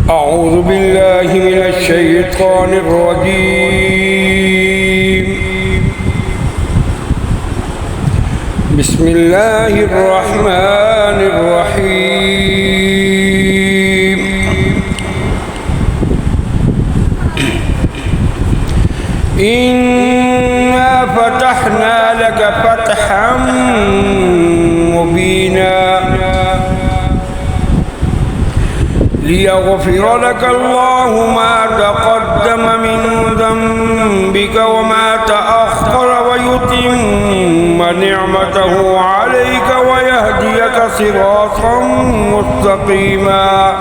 أعوذ بالله من الشيطان الرجيم. بسم الله الرحمن الرحيم. إنا فتحنا لك فتحا مبينا ليغفر لك الله ما تقدم من ذنبك وما تأخر ويتم نعمته عليك ويهديك صراطا مستقيما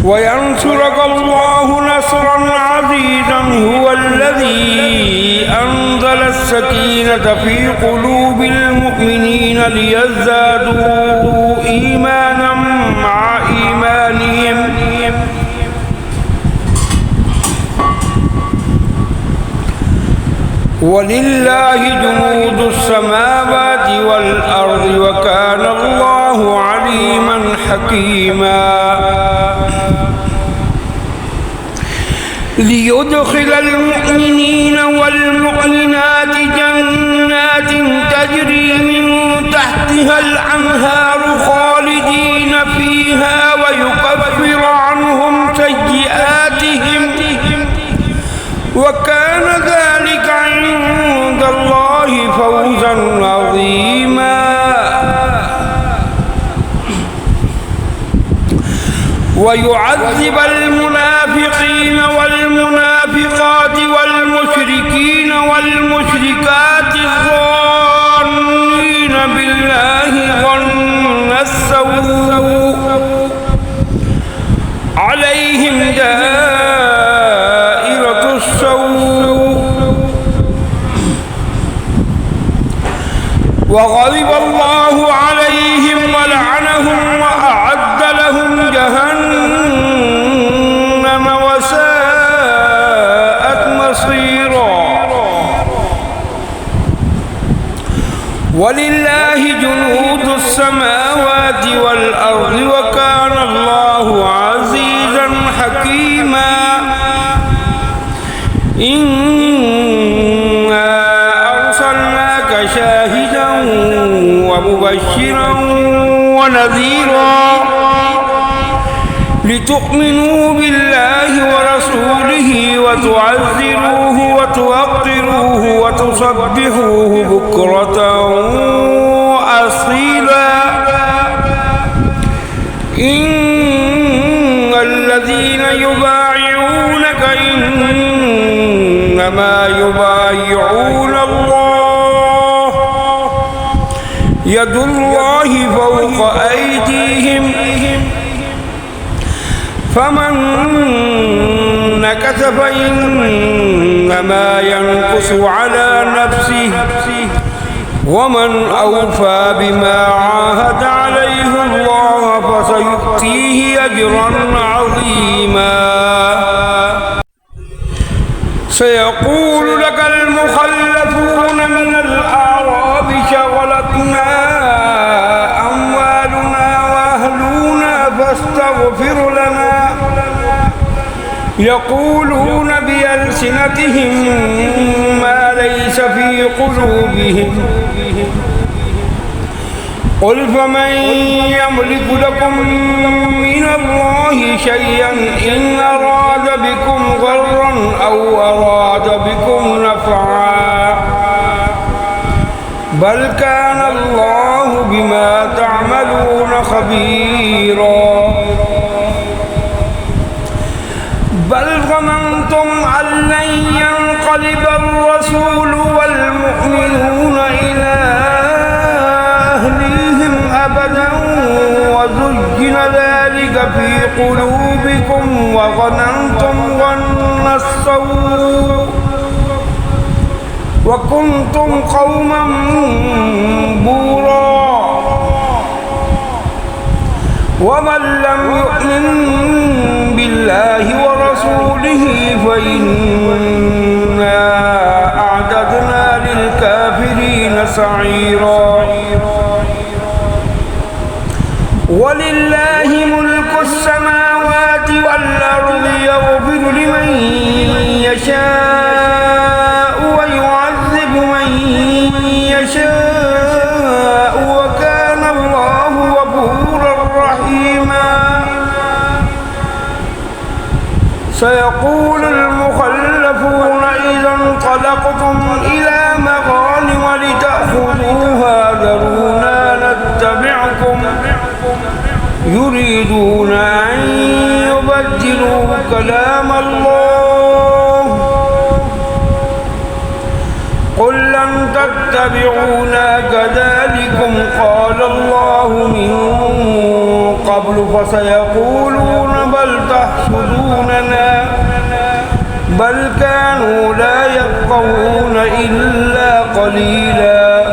وينصرك الله نصرا عزيزا هو الذي أنزل السكينة في قلوب المؤمنين ليزدادوا إيمانا مع إيمانهم ولله جنود السماوات والأرض وكان الله عليما حكيما ليدخل المؤمنين والمؤمنات جنات تجري من تحتها الأنهار خالدين فيها ويكفر عنهم سيئاتهم وكان ذلك عند الله فوزا عظيما ويعذب المنافقين والمنافقات والمشركين والمشركات الظانين بالله ظن السوء عليهم دائرة السوء وغضب الله عليهم ولعنهم وأعد لهم جهنم وساءت مصيرا ولله جنود السماوات والأرض وكان الله عزيزا حكيما إنا أرسلناك شاهدا ومبشرا ونذيرا لتؤمنوا بالله ورسوله وتعزروه وتوقروه وتسبحوه بكرة وأصيلا إن الذين يبايعونك إنما يبايعون الله يد الله فوق أيديهم فمن نكث فإنما ينكث على نفسه ومن أوفى بما عاهد عليه الله فسيؤتيه أجرا عظيما سيقول لك المخلفون من الأعراب شغلتنا أموالنا وأهلنا فاستغفر لنا يقولون بألسنتهم ما ليس في قلوبهم قل فمن يملك لكم من الله شيئا إن أراد بكم ضرا أو أراد بكم نفعا بل كان الله بما تعملون خبيرا بل ظننتم أن لن ينقلب الرسول والمؤمنون إلى أهليهم أبدا وزين ذلك في قلوبكم وظننتم ظن السوء وكنتم قوما بورا ومن لم يؤمن بالله ورسوله فإنا أعددنا للكافرين سعيرا ولله ملك السماوات والأرض يغفر لمن يشاء ويعذب من يشاء وكان الله غفورا رحيما سيقول المخلفون إذا انطلقتم إلى مغانم لتأخذوها ذرونا نتبعكم يريدون أن يبدلوا كلام الله قل لن تتبعونا كذلكم قال الله من قبل فسيقولون بل تحسدوننا بل كانوا لا يفقهون إلا قليلا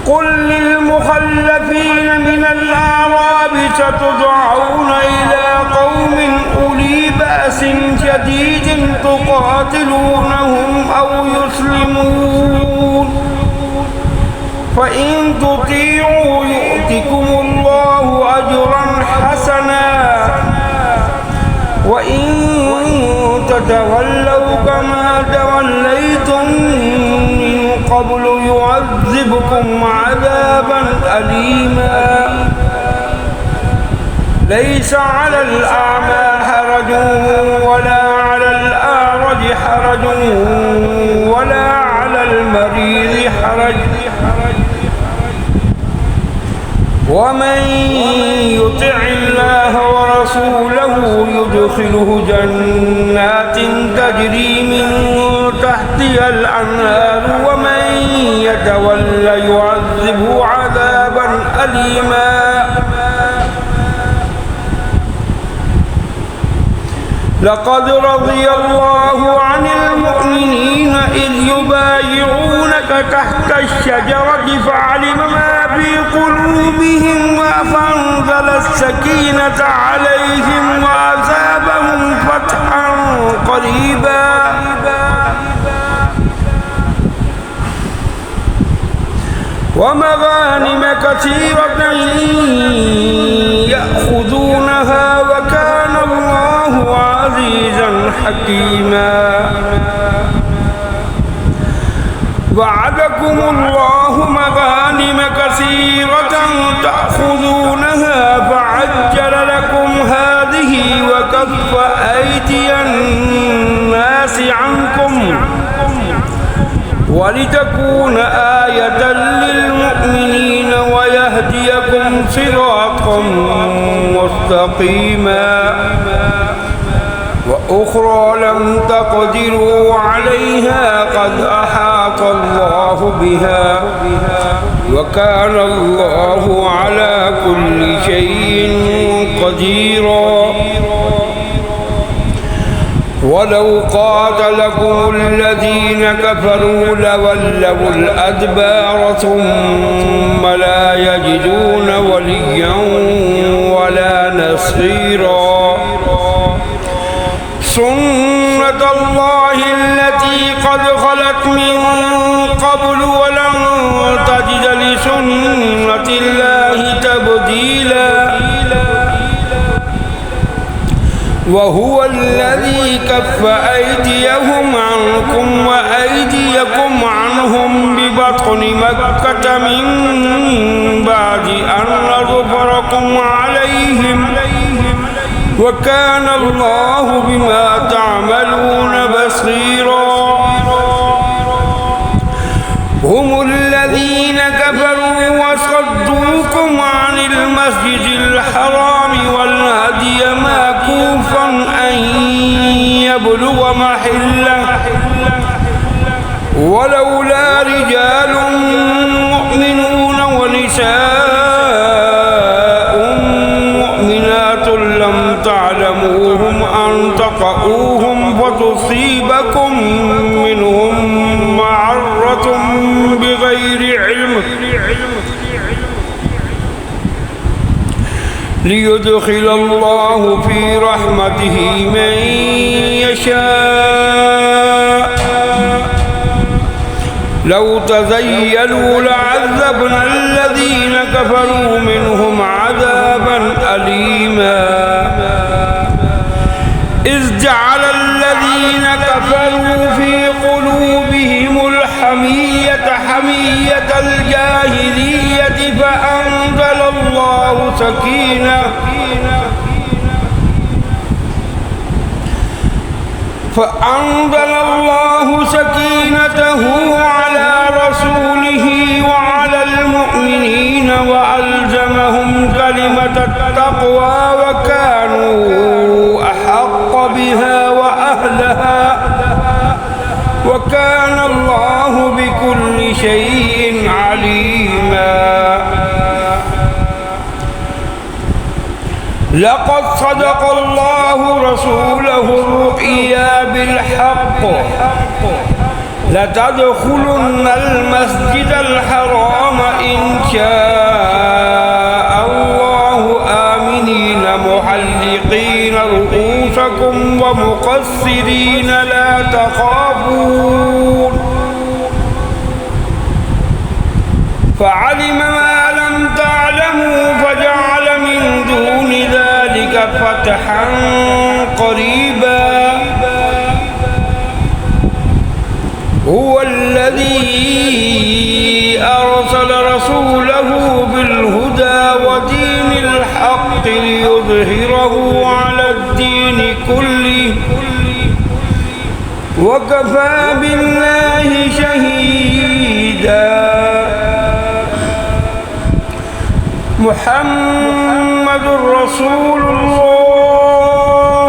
قل للمخلفين من الأعراب ستدعون إلى قوم أولي بأس شديد تقاتلونهم أو يسلمون فإن تطيعوا يؤتكم الله أجرا حسنا وإن تتولوا كما توليتم من قبل يعذبكم عذابا أليما ليس على الأعمى حرج ولا على الأعرج حرج ولا على المريض حرج ومن يطع الله ورسوله يدخله جنات تجري من تحتها الأنهار ومن يتولى يعذبه عذابا أليما لقد رضي الله عن المؤمنين إذ يبايعونك تحت الشجرة فعلم ما في قلوبهم فأنزل السكينة عليهم وأثابهم فتحا قريبا ومغانم كثيرة يأخذونها وكان الله عزيزا حكيما وعدكم الله مغانم كثيرة تأخذونها فعجل لكم هذه وكف أيدي الناس عنكم ولتكون آية للمؤمنين ويهديكم صراطا مستقيما وأخرى لم تقدروا عليها قد أحاط الله بها وكان الله على كل شيء قديرا ولو قاتلكم الذين كفروا لولوا الأدبار ثم لا يجدون وليا ولا نصيرا سنة الله التي قد خلت من قبل ولن تجد لسنة الله تبديلا وهو الذي كف أيديهم عنكم وأيديكم عنهم ببطن مكة من بعد أن أظفركم عليهم وكان الله بما تعملون بصيرا هم الذين كفروا وصدوكم عن المسجد الحرام والهدي معكوفا أن يبلغ محله ولولا رجال مؤمنون ونساء مؤمنات لم تعلموهم أن تطؤوهم فتصيبكم منهم معرة بغير علم ليدخل الله في رحمته من يشاء لو تزيلوا لعذبنا الذين كفروا منهم عذابا أليما إذ جعل الذين كفروا في قلوبهم الحمية حمية الجاهلية فأنزل الله سكينته على رسوله وعلى المؤمنين وألزمهم كلمة التقوى وكانوا أحق بها وأهلها وكان الله بكل شيء عليما. لقد صدق الله رسوله الرؤيا بالحق لتدخلن المسجد الحرام إن شاء الله آمنين محلقين رؤوسكم ومقصرين لا تخافون فعلم ما لم تعلموا فجعل من دون ذلك فتحا قريبا. هو الذي أرسل رسوله بالهدى ودين الحق ليظهره على الدين كله وكفى بالله شهيدا. محمد رسول الله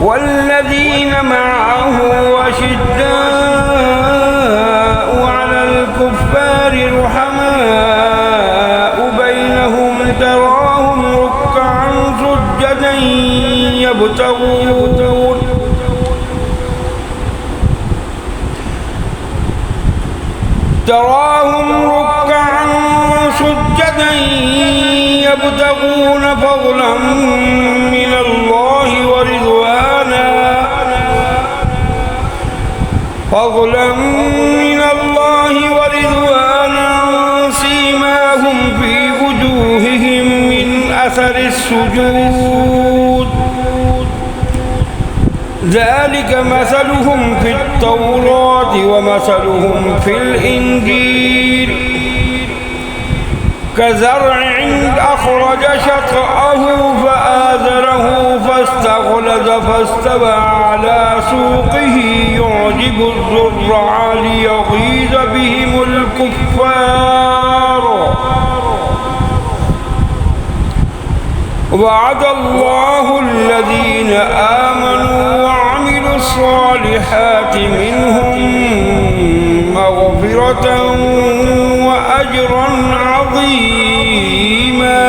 والذين معه أشداء على الكفار رحماء بينهم تراهم ركعا سجدا يبتغون فضلا من الله ورضوانا سيماهم في وجوههم من أثر السجود ذلك مثلهم في التوراة ومثلهم في الإنجيل كزرع أخرج شطأه فآزره فاستغلظ فاستوى على سوقه يعجب الزرع ليغيظ بهم الكفار. وعد الله الذين آمنوا وعملوا الصالحات منهم مغفرة وأجرا عظيما.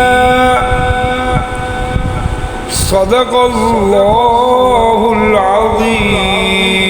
صدق الله العظيم.